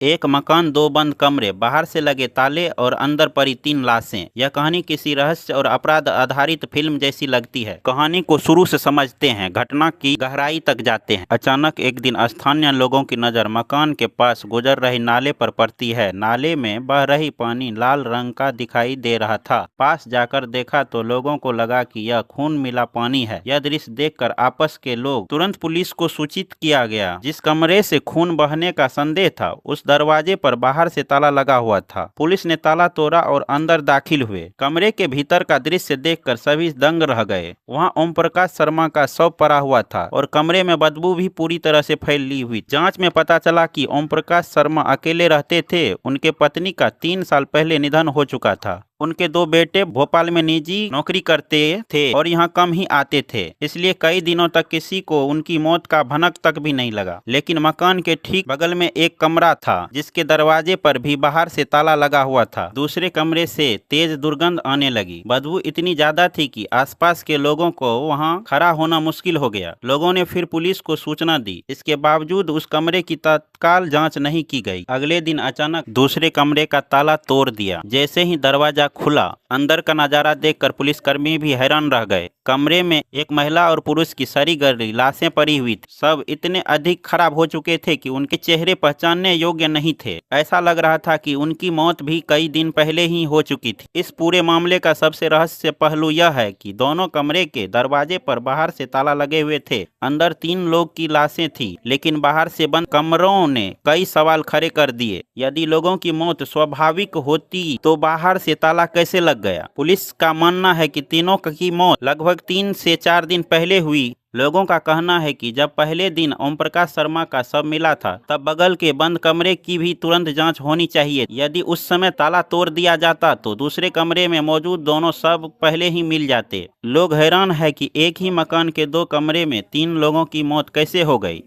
एक मकान, दो बंद कमरे, बाहर से लगे ताले और अंदर पड़ी तीन लाशें। यह कहानी किसी रहस्य और अपराध आधारित फिल्म जैसी लगती है। कहानी को शुरू से समझते हैं, घटना की गहराई तक जाते हैं। अचानक एक दिन स्थानीय लोगों की नजर मकान के पास गुजर रही नाले पर पड़ती है। नाले में बह रही पानी लाल रंग का दिखाई दे रहा था। पास जाकर देखा तो लोगों को लगा कि यह खून मिला पानी है। यह दृश्य देखकर आपस के लोग तुरंत पुलिस को सूचित किया गया। जिस कमरे से खून बहने का संदेह था उस दरवाजे पर बाहर से ताला लगा हुआ था। पुलिस ने ताला तोड़ा और अंदर दाखिल हुए। कमरे के भीतर का दृश्य देखकर सभी दंग रह गए। वहां ओम प्रकाश शर्मा का शव पड़ा हुआ था और कमरे में बदबू भी पूरी तरह से फैली हुई। जांच में पता चला कि ओम प्रकाश शर्मा अकेले रहते थे। उनके पत्नी का 3 साल पहले निधन हो चुका था। उनके 2 बेटे भोपाल में निजी नौकरी करते थे और यहाँ कम ही आते थे, इसलिए कई दिनों तक किसी को उनकी मौत का भनक तक भी नहीं लगा। लेकिन मकान के ठीक बगल में एक कमरा था जिसके दरवाजे पर भी बाहर से ताला लगा हुआ था। दूसरे कमरे से तेज दुर्गंध आने लगी। बदबू इतनी ज्यादा थी कि आसपास के लोगों को वहाँ खड़ा होना मुश्किल हो गया। लोगों ने फिर पुलिस को सूचना दी। इसके बावजूद उस कमरे की तत्काल जाँच नहीं की गई। अगले दिन अचानक दूसरे कमरे का ताला तोड़ दिया। जैसे ही दरवाजा खुला, अंदर का नजारा देखकर पुलिसकर्मी भी हैरान रह गए। कमरे में एक महिला और पुरुष की सड़ी गली लाशें पड़ी हुई थी। सब इतने अधिक खराब हो चुके थे कि उनके चेहरे पहचानने योग्य नहीं थे। ऐसा लग रहा था कि उनकी मौत भी कई दिन पहले ही हो चुकी थी। इस पूरे मामले का सबसे रहस्य पहलू यह है कि दोनों कमरे के दरवाजे पर बाहर से ताला लगे हुए थे। अंदर 3 लोग की लाशें थी, लेकिन बाहर से बंद कमरों ने कई सवाल खड़े कर दिए। यदि लोगों की मौत स्वाभाविक होती तो बाहर से ताला कैसे लग गया? पुलिस का मानना है कि तीनों की मौत लगभग 3 से 4 दिन पहले हुई। लोगों का कहना है कि जब पहले दिन ओम प्रकाश शर्मा का शव मिला था तब बगल के बंद कमरे की भी तुरंत जांच होनी चाहिए। यदि उस समय ताला तोड़ दिया जाता तो दूसरे कमरे में मौजूद दोनों शव पहले ही मिल जाते। लोग हैरान है कि एक ही मकान के 2 कमरे में 3 लोगों की मौत कैसे हो गई।